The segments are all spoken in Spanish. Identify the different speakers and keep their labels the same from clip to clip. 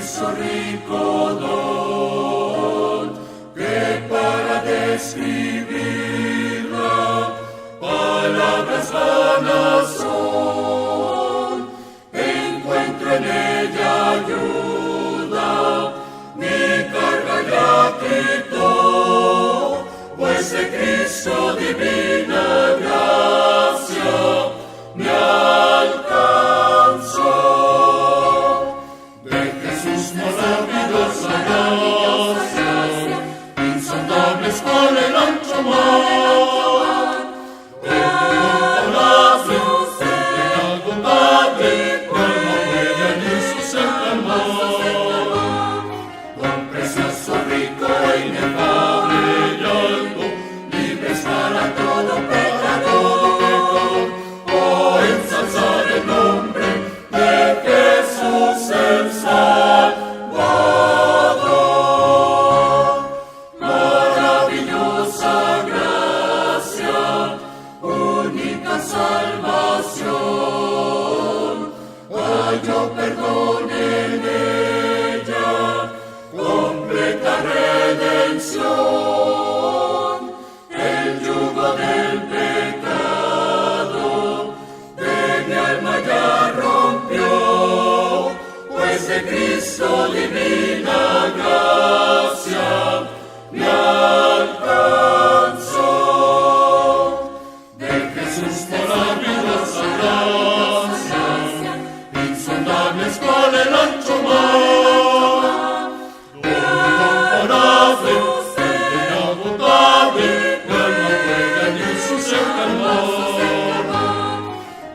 Speaker 1: precioso rico don, que para describirla palabras vanas son. Encuentro en ella ayuda, mi carga ya quitó, pues de Cristo divina gracia me alcanzó. De Jesús maravillosa gracia, insondables cual el ancho mar, inagotable, cual no puede ni su ser calmar. Don precioso, rico e inefable y alto, libres para todo pecador, oh, ensalzar el nombre de Jesús el Salvador. Maravillosa gracia, única salvación, hallo perdón en ella, completa redención. El yugo del pecado de mi alma ya rompió, pues de Cristo divina gracia me alcanzó. De Jesús maravillosa gracia, insondables cual el ancho mar, incomparable, inagotable, cual no puede ni su ser calmar.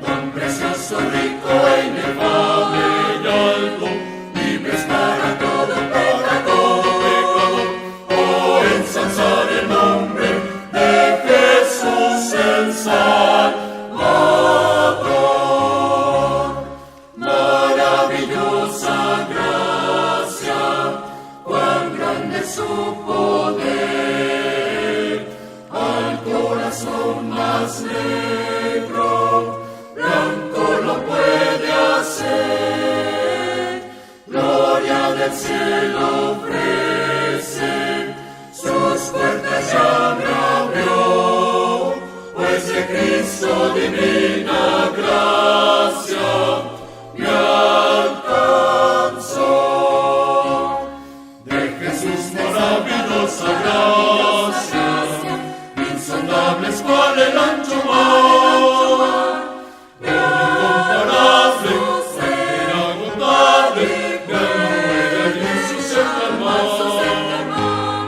Speaker 1: Don precioso, rico e inefable y alto, libres para todo pecador, oh, ensalzar el nombre de Jesús el Salvador. Maravillosa gracia, cuán grande su poder, al corazón más negro, blanco lo puede hacer. Gloria del cielo ofrece, sus puertas ya me abrió, pues de Cristo divina gracia me alcanzó. De Jesús maravillosa gracia, insondables cual el ancho mar, incomparable, inagotable, que no puede ni su ser calmar.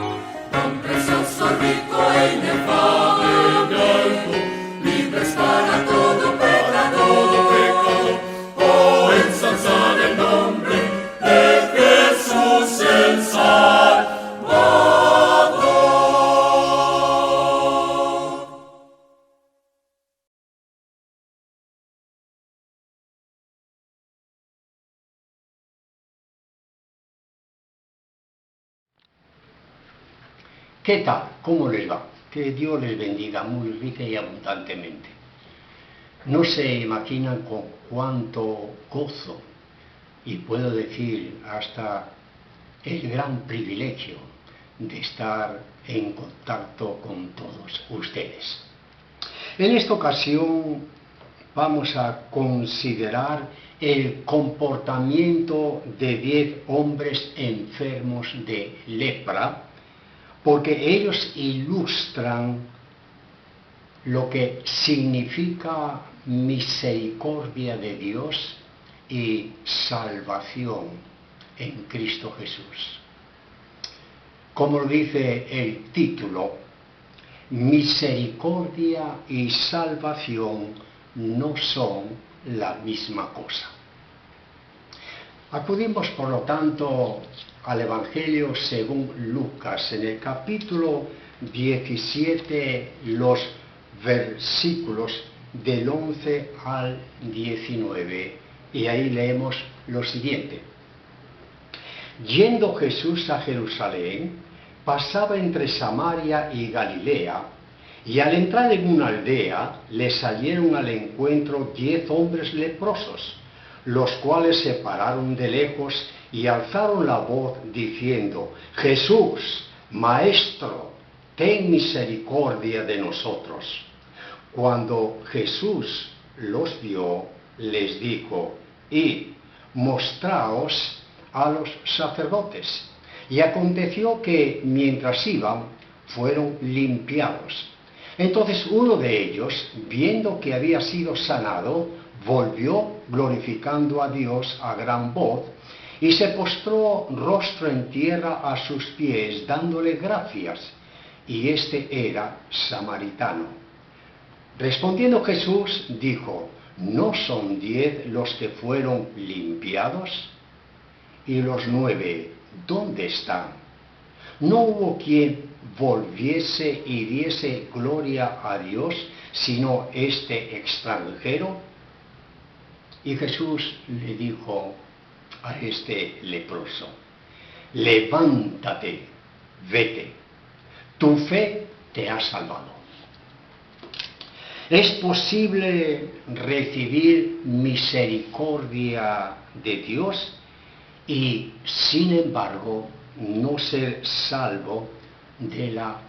Speaker 1: Don precioso, rico e inefable y alto, libres para todo pecador, oh, ensalzar el nombre de Jesús el Salvador.
Speaker 2: ¿Qué tal? ¿Cómo les va? Que Dios les bendiga muy rica y abundantemente. No se imaginan con cuánto gozo, y puedo decir hasta el gran privilegio de estar en contacto con todos ustedes. En esta ocasión vamos a considerar el comportamiento de 10 hombres enfermos de lepra, porque ellos ilustran lo que significa misericordia de Dios y salvación en Cristo Jesús. Como lo dice el título, misericordia y salvación no son la misma cosa. Acudimos, por lo tanto, al Evangelio según Lucas, en el capítulo 17, los versículos del 11 al 19, y ahí leemos lo siguiente. Yendo Jesús a Jerusalén, pasaba entre Samaria y Galilea, y al entrar en una aldea, le salieron al encuentro 10 hombres leprosos, los cuales se pararon de lejos y alzaron la voz diciendo: Jesús, Maestro, ten misericordia de nosotros. Cuando Jesús los vio, les dijo: Id, mostraos a los sacerdotes. Y aconteció que mientras iban, fueron limpiados. Entonces uno de ellos, viendo que había sido sanado, volvió glorificando a Dios a gran voz, y se postró rostro en tierra a sus pies, dándole gracias. Y este era samaritano. Respondiendo Jesús, dijo: ¿No son 10 los que fueron limpiados? ¿Y los 9 dónde están? ¿No hubo quien volviese y diese gloria a Dios, sino este extranjero? Y Jesús le dijo a este leproso: levántate, vete, tu fe te ha salvado. ¿Es posible recibir misericordia de Dios y, sin embargo, no ser salvo de la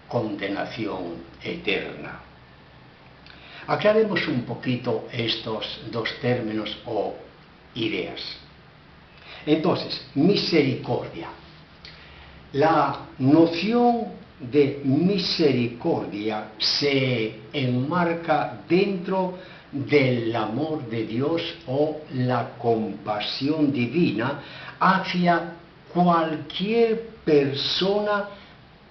Speaker 2: condenación eterna? Aclaremos un poquito estos dos términos o ideas. Entonces, misericordia. La noción de misericordia se enmarca dentro del amor de Dios o la compasión divina hacia cualquier persona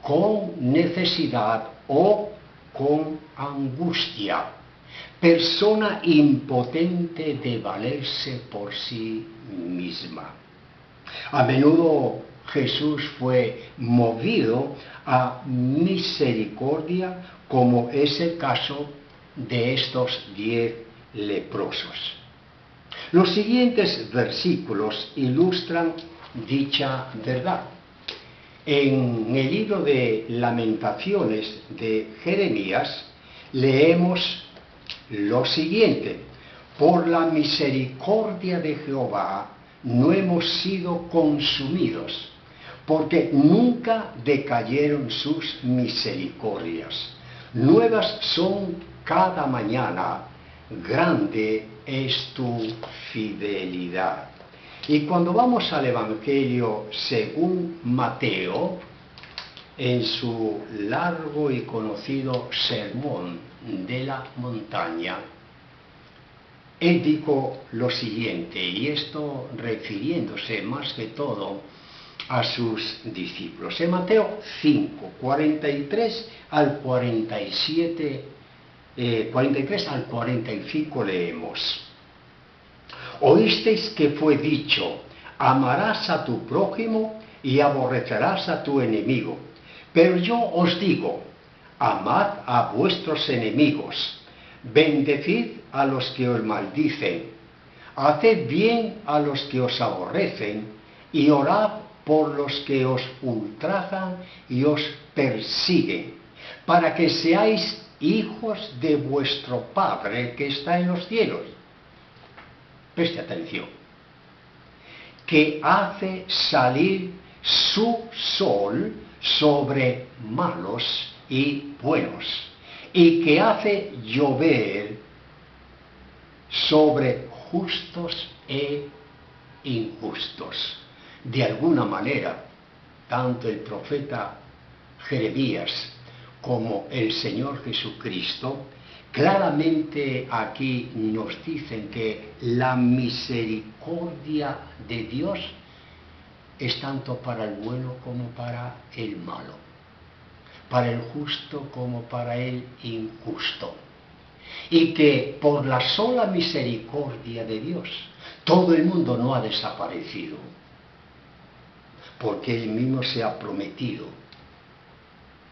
Speaker 2: con necesidad o con angustia, persona impotente de valerse por sí misma. A menudo Jesús fue movido a misericordia, como es el caso de estos 10 leprosos. Los siguientes versículos ilustran dicha verdad. En el libro de Lamentaciones de Jeremías leemos lo siguiente: por la misericordia de Jehová no hemos sido consumidos, porque nunca decayeron sus misericordias. Nuevas son cada mañana, grande es tu fidelidad. Y cuando vamos al Evangelio según Mateo, en su largo y conocido sermón de la montaña, él dijo lo siguiente, y esto refiriéndose más que todo a sus discípulos. En Mateo 5, 43 al 47, 43 al 45 leemos: Oísteis que fue dicho: amarás a tu prójimo y aborrecerás a tu enemigo. Pero yo os digo: amad a vuestros enemigos, bendecid a los que os maldicen, haced bien a los que os aborrecen, y orad por los que os ultrajan y os persiguen, para que seáis hijos de vuestro Padre que está en los cielos. Preste atención. Que hace salir su sol sobre malos y buenos, y que hace llover sobre justos e injustos. De alguna manera, tanto el profeta Jeremías como el Señor Jesucristo claramente aquí nos dicen que la misericordia de Dios es tanto para el bueno como para el malo, para el justo como para el injusto. Y que por la sola misericordia de Dios, todo el mundo no ha desaparecido, porque Él mismo se ha prometido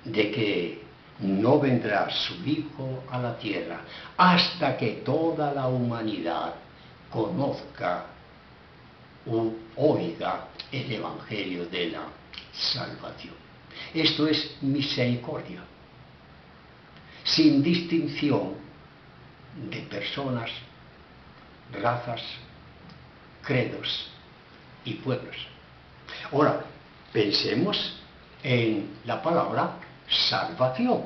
Speaker 2: de que no vendrá su Hijo a la tierra hasta que toda la humanidad conozca o oiga el Evangelio de la salvación. Esto es misericordia, sin distinción de personas, razas, credos y pueblos. Ahora, pensemos en la palabra salvación.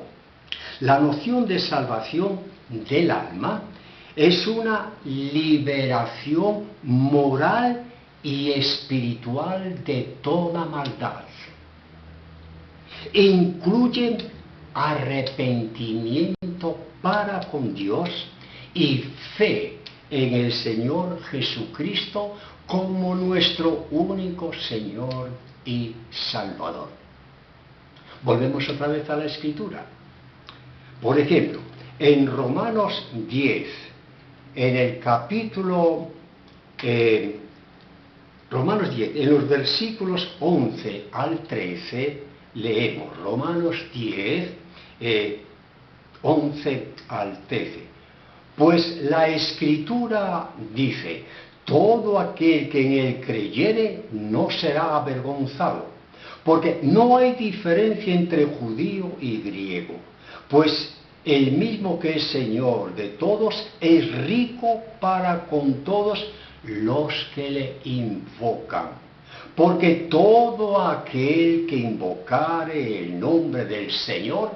Speaker 2: La noción de salvación del alma es una liberación moral y espiritual de toda maldad. Incluye arrepentimiento para con Dios y fe en el Señor Jesucristo como nuestro único Señor y Salvador. Volvemos otra vez a la Escritura. Por ejemplo, en Romanos 10, en el capítulo Romanos 10, en los versículos 11 al 13, leemos Romanos 10, 11 al 13. Pues la Escritura dice: todo aquel que en él creyere no será avergonzado, porque no hay diferencia entre judío y griego, pues el mismo que es Señor de todos es rico para con todos los que le invocan. Porque todo aquel que invocare el nombre del Señor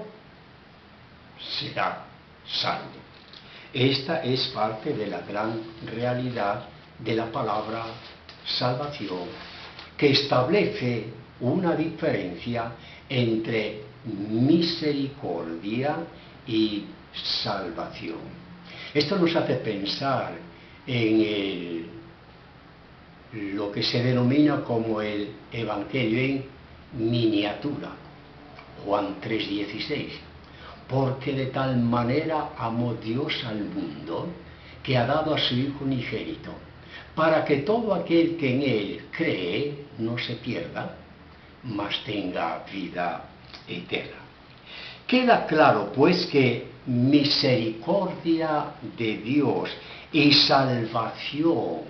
Speaker 2: será salvo. Esta es parte de la gran realidad de la palabra salvación, que establece una diferencia entre misericordia y salvación. Esto nos hace pensar en lo que se denomina como el Evangelio en miniatura, Juan 3:16. Porque de tal manera amó Dios al mundo, que ha dado a su Hijo unigénito, para que todo aquel que en él cree no se pierda, mas tenga vida eterna. Queda claro, pues, que misericordia de Dios y salvación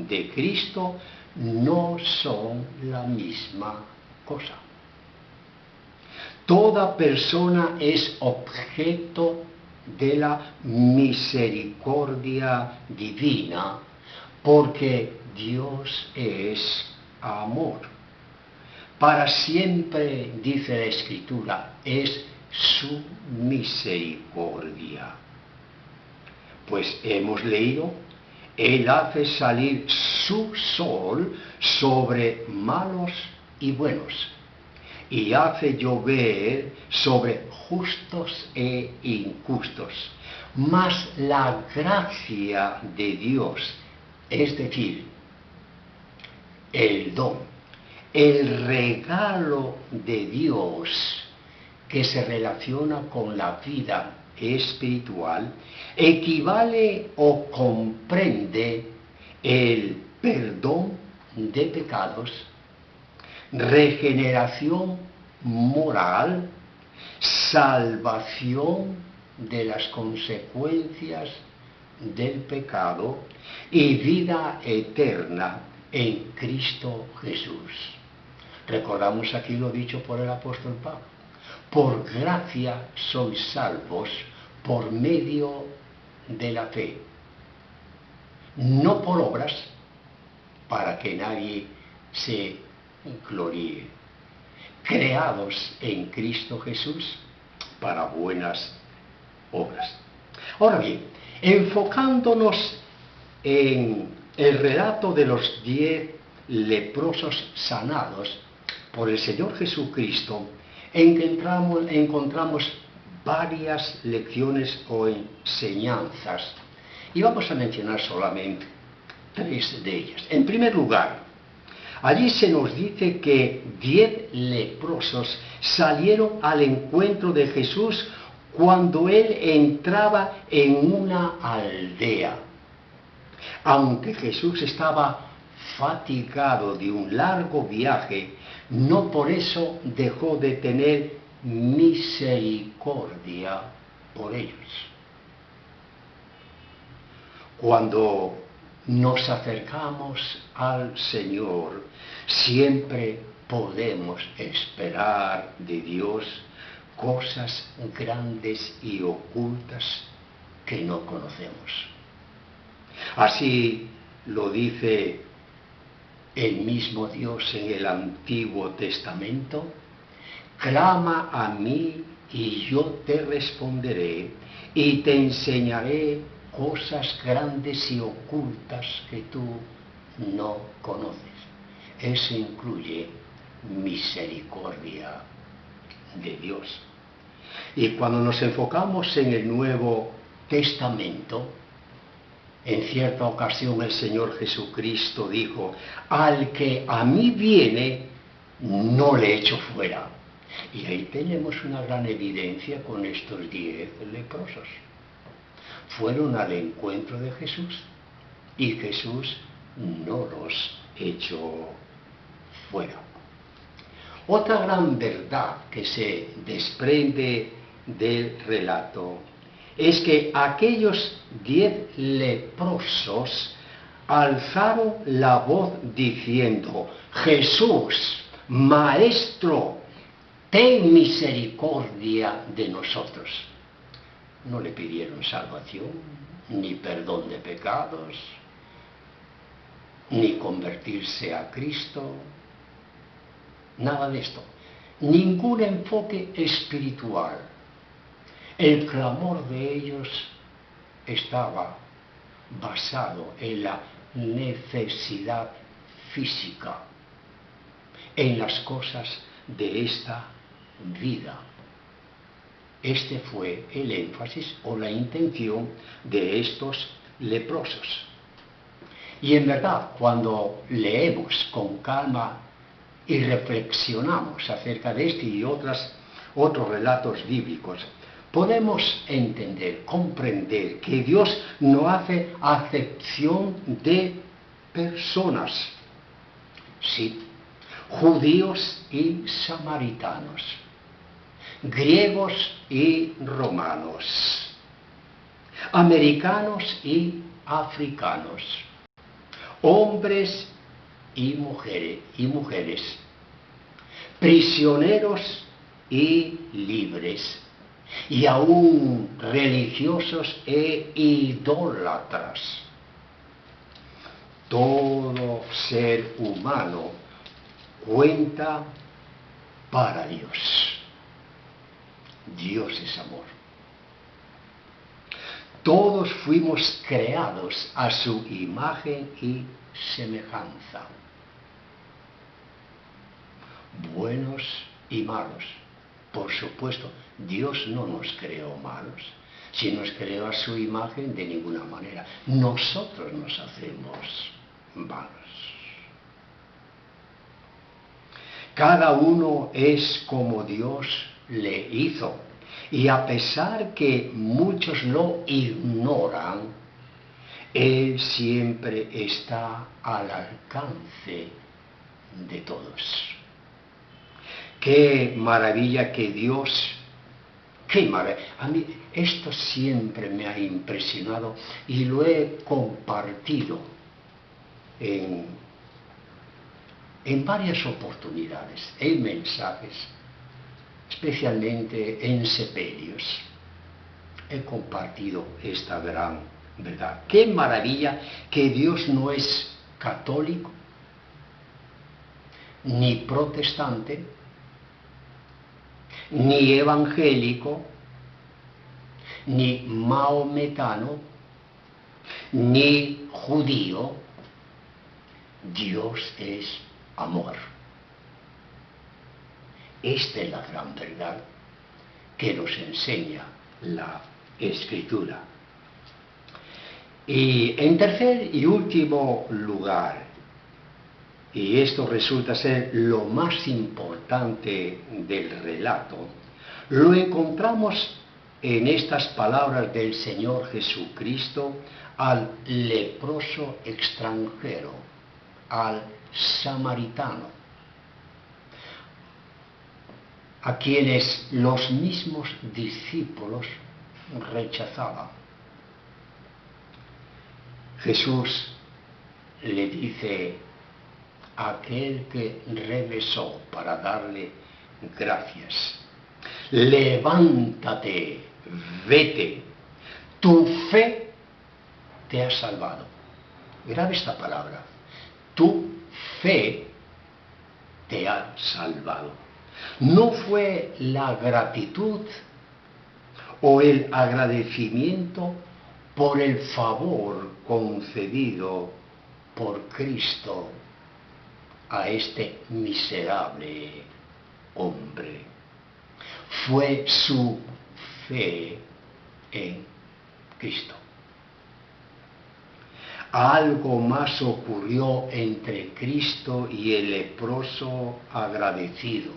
Speaker 2: de Cristo no son la misma cosa. Toda persona es objeto de la misericordia divina, porque Dios es amor. Para siempre, dice la Escritura, es su misericordia. Pues hemos leído: Él hace salir su sol sobre malos y buenos, y hace llover sobre justos e injustos. Mas la gracia de Dios, es decir, el don, el regalo de Dios que se relaciona con la vida espiritual, equivale o comprende el perdón de pecados, regeneración moral, salvación de las consecuencias del pecado y vida eterna en Cristo Jesús. Recordamos aquí lo dicho por el apóstol Pablo: por gracia sois salvos por medio de la fe, no por obras, para que nadie se gloríe, creados en Cristo Jesús para buenas obras. Ahora bien, enfocándonos en el relato de los 10 leprosos sanados por el Señor Jesucristo, encontramos varias lecciones o enseñanzas, y vamos a mencionar solamente 3 de ellas. En primer lugar, allí se nos dice que 10 leprosos salieron al encuentro de Jesús cuando él entraba en una aldea. Aunque Jesús estaba fatigado de un largo viaje, no por eso dejó de tener misericordia por ellos. Cuando nos acercamos al Señor, siempre podemos esperar de Dios cosas grandes y ocultas que no conocemos. Así lo dice el mismo Dios en el Antiguo Testamento? Clama a mí y yo te responderé y te enseñaré cosas grandes y ocultas que tú no conoces. Eso incluye misericordia de Dios. Y cuando nos enfocamos en el Nuevo Testamento, en cierta ocasión el Señor Jesucristo dijo: al que a mí viene, no le echo fuera. Y ahí tenemos una gran evidencia con estos 10 leprosos. Fueron al encuentro de Jesús y Jesús no los echó fuera. Otra gran verdad que se desprende del relato es que aquellos 10 leprosos alzaron la voz diciendo: Jesús, Maestro, ten misericordia de nosotros. No le pidieron salvación, ni perdón de pecados, ni convertirse a Cristo, nada de esto. Ningún enfoque espiritual. El clamor de ellos estaba basado en la necesidad física, en las cosas de esta vida. Este fue el énfasis o la intención de estos leprosos. Y en verdad, cuando leemos con calma y reflexionamos acerca de este y otros relatos bíblicos, podemos entender, comprender que Dios no hace acepción de personas. Sí, judíos y samaritanos, griegos y romanos, americanos y africanos, hombres y mujeres, prisioneros y libres, y aún religiosos e idólatras. Todo ser humano cuenta para Dios. Dios es amor. Todos fuimos creados a su imagen y semejanza, buenos y malos. Por supuesto, Dios no nos creó malos. Si nos creó a su imagen, de ninguna manera. Nosotros nos hacemos malos. Cada uno es como Dios le hizo. Y a pesar que muchos lo ignoran, Él siempre está al alcance de todos. Qué maravilla que Dios, qué maravilla. A mí esto siempre me ha impresionado y lo he compartido en varias oportunidades, en mensajes, especialmente en sepelios. He compartido esta gran verdad. Qué maravilla que Dios no es católico, ni protestante, ni evangélico, ni maometano, ni judío. Dios es amor. Esta es la gran verdad que nos enseña la Escritura. Y en tercer y último lugar, y esto resulta ser lo más importante del relato, lo encontramos en estas palabras del Señor Jesucristo al leproso extranjero, al samaritano, a quienes los mismos discípulos rechazaban. Jesús le dice a aquel que regresó para darle gracias: levántate, vete, tu fe te ha salvado. Grave esta palabra, tu fe te ha salvado. No fue la gratitud o el agradecimiento por el favor concedido por Cristo a este miserable hombre. Fue su fe en Cristo. Algo más ocurrió entre Cristo y el leproso agradecido.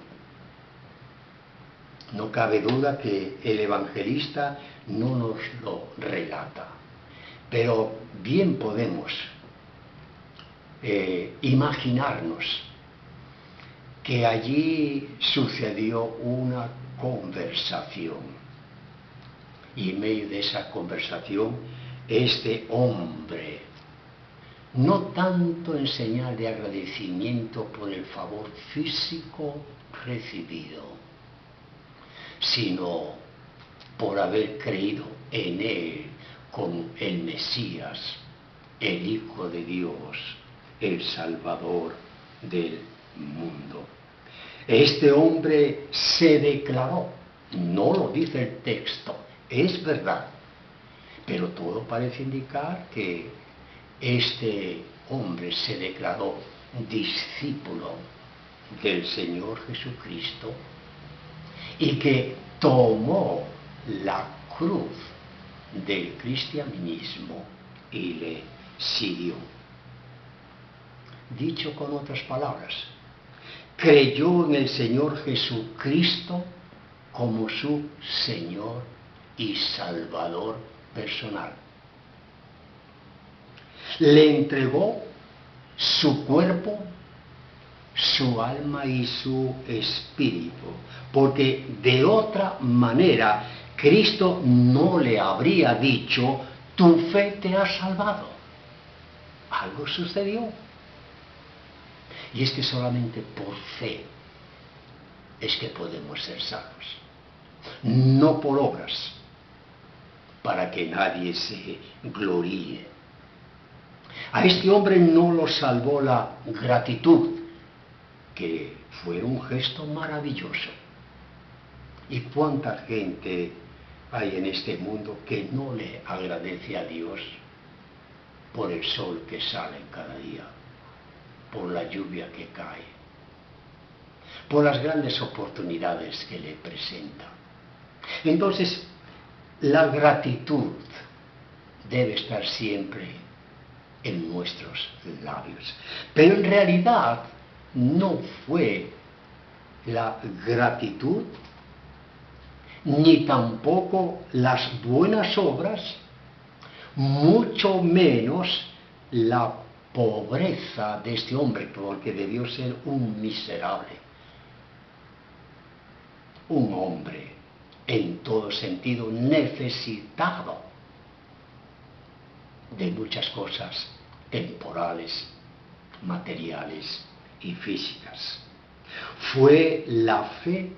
Speaker 2: No cabe duda que el evangelista no nos lo relata, pero bien podemos imaginarnos que allí sucedió una conversación, y en medio de esa conversación este hombre, no tanto en señal de agradecimiento por el favor físico recibido, sino por haber creído en él como el Mesías, el Hijo de Dios, el Salvador del mundo. Este hombre se declaró, no lo dice el texto, es verdad, pero todo parece indicar que este hombre se declaró discípulo del Señor Jesucristo y que tomó la cruz del cristianismo y le siguió. Dicho con otras palabras, creyó en el Señor Jesucristo como su Señor y Salvador personal. Le entregó su cuerpo, su alma y su espíritu, porque de otra manera Cristo no le habría dicho: tu fe te ha salvado. Algo sucedió. Y es que solamente por fe es que podemos ser salvos, no por obras, para que nadie se gloríe. A este hombre no lo salvó la gratitud, que fue un gesto maravilloso. ¿Y cuánta gente hay en este mundo que no le agradece a Dios por el sol que sale cada día, por la lluvia que cae, por las grandes oportunidades que le presenta? Entonces, la gratitud debe estar siempre en nuestros labios. Pero en realidad no fue la gratitud ni tampoco las buenas obras, mucho menos la pobreza de este hombre, porque debió ser un miserable, un hombre en todo sentido necesitado de muchas cosas temporales, materiales y físicas. Fue la fe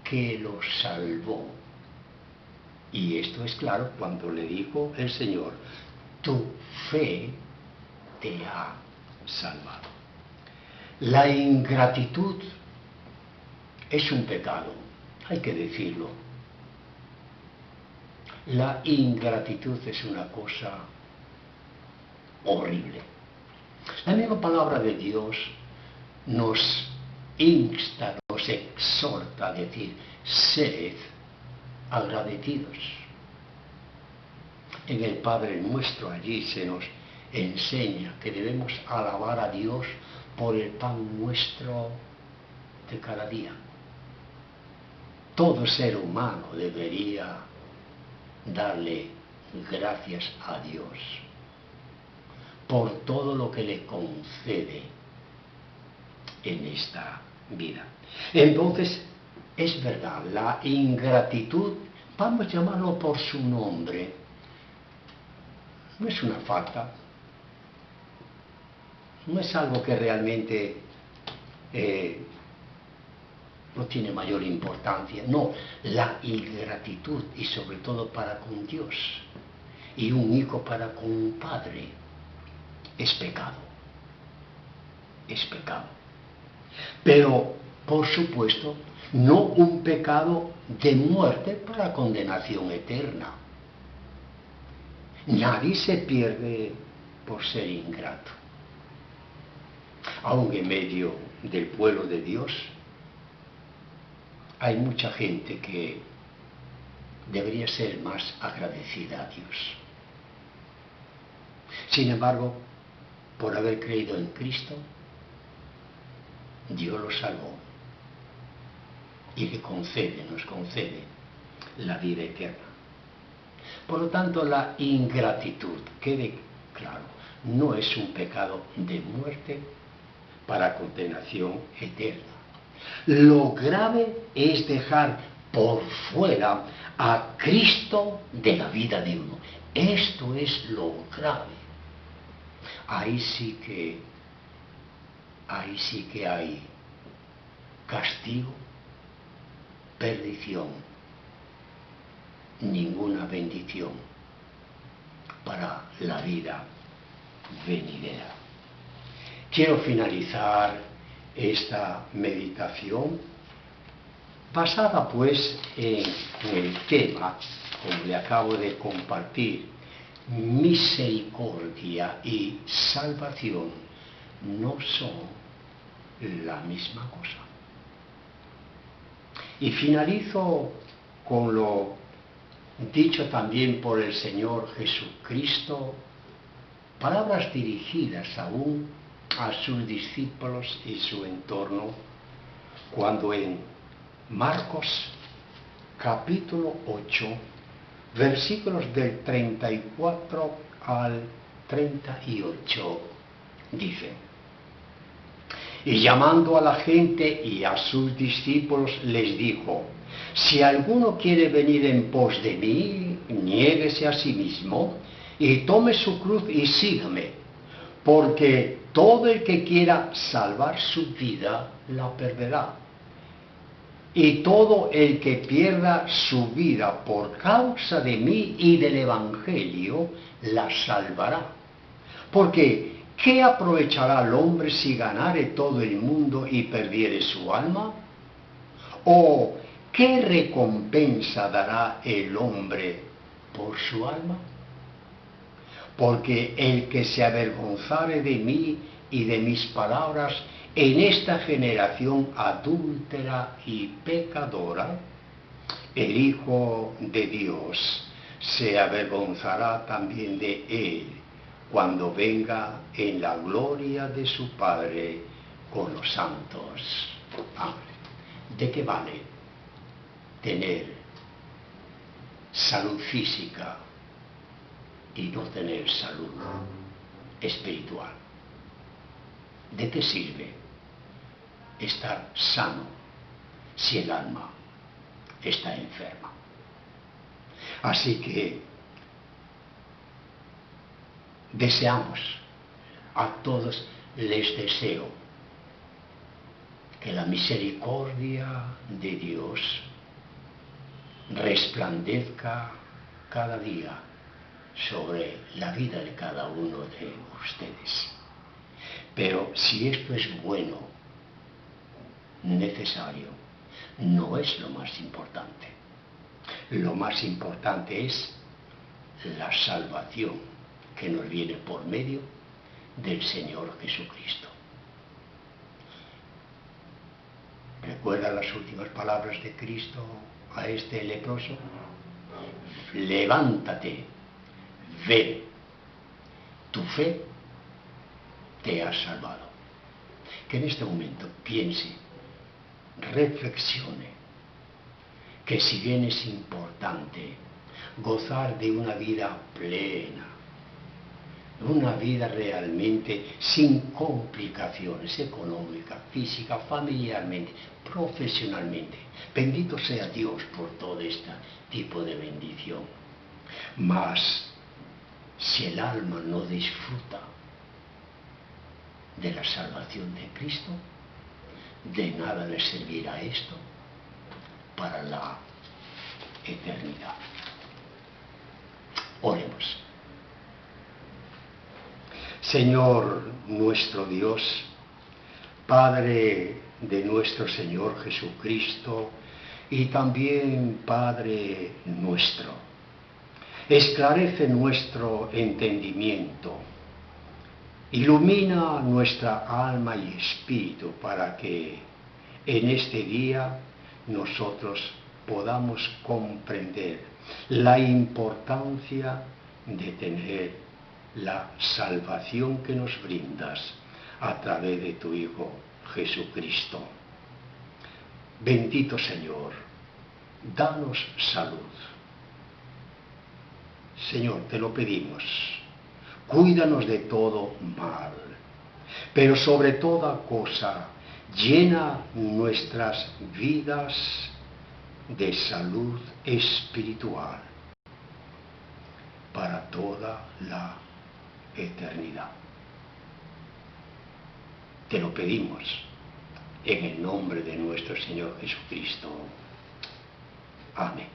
Speaker 2: que lo salvó. Y esto es claro cuando le dijo el Señor: tu fe te ha salvado. La ingratitud es un pecado, hay que decirlo. La ingratitud es una cosa horrible. La misma palabra de Dios nos insta, nos exhorta a decir: sed agradecidos. En el Padre Nuestro allí se nos enseña que debemos alabar a Dios por el pan nuestro de cada día. Todo ser humano debería darle gracias a Dios por todo lo que le concede en esta vida. Entonces, es verdad, la ingratitud, vamos a llamarlo por su nombre, no es una falta, no es algo que realmente no tiene mayor importancia. No, la ingratitud, y sobre todo para con Dios, y un hijo para con un padre, es pecado. es pecado. Pero, por supuesto, no un pecado de muerte para condenación eterna. Nadie se pierde por ser ingrato. Aun en medio del pueblo de Dios, hay mucha gente que debería ser más agradecida a Dios. Sin embargo, por haber creído en Cristo, Dios lo salvó y nos concede la vida eterna. Por lo tanto, la ingratitud, quede claro, no es un pecado de muerte para condenación eterna. Lo grave es dejar por fuera a Cristo de la vida de uno. Esto es lo grave. Ahí sí que hay castigo, perdición, ninguna bendición para la vida venidera. Quiero finalizar esta meditación basada pues en el tema, como le acabo de compartir, misericordia y salvación no son la misma cosa. Y finalizo con lo dicho también por el Señor Jesucristo, palabras dirigidas aún a sus discípulos y su entorno, cuando en Marcos capítulo 8, versículos del 34 al 38, dice: y llamando a la gente y a sus discípulos les dijo: si alguno quiere venir en pos de mí, niéguese a sí mismo y tome su cruz y sígame, porque todo el que quiera salvar su vida la perderá, y todo el que pierda su vida por causa de mí y del Evangelio la salvará. Porque ¿qué aprovechará el hombre si ganare todo el mundo y perdiere su alma? ¿O qué recompensa dará el hombre por su alma? Porque el que se avergonzare de mí y de mis palabras en esta generación adúltera y pecadora, el Hijo de Dios se avergonzará también de él cuando venga en la gloria de su Padre con los santos. Amén. ¿De qué vale tener salud física y no tener salud espiritual? ¿De qué sirve estar sano si el alma está enferma? Así que deseamos, a todos les deseo que la misericordia de Dios resplandezca cada día sobre la vida de cada uno de ustedes. Pero si esto es bueno, necesario, no es lo más importante. Lo más importante es la salvación que nos viene por medio del Señor Jesucristo. ¿Recuerda las últimas palabras de Cristo a este leproso? Levántate, ve, tu fe te ha salvado. Que en este momento piense, reflexione, que si bien es importante gozar de una vida plena, una vida realmente sin complicaciones económicas, físicas, familiarmente, profesionalmente, bendito sea Dios por todo este tipo de bendición. Mas si el alma no disfruta de la salvación de Cristo, de nada le servirá esto para la eternidad. Oremos. Señor nuestro Dios, Padre de nuestro Señor Jesucristo y también Padre nuestro, esclarece nuestro entendimiento, ilumina nuestra alma y espíritu para que en este día nosotros podamos comprender la importancia de tener la salvación que nos brindas a través de tu Hijo Jesucristo. Bendito Señor, danos salud. Señor, te lo pedimos, cuídanos de todo mal, pero sobre toda cosa, llena nuestras vidas de salud espiritual para toda la eternidad. Te lo pedimos en el nombre de nuestro Señor Jesucristo. Amén.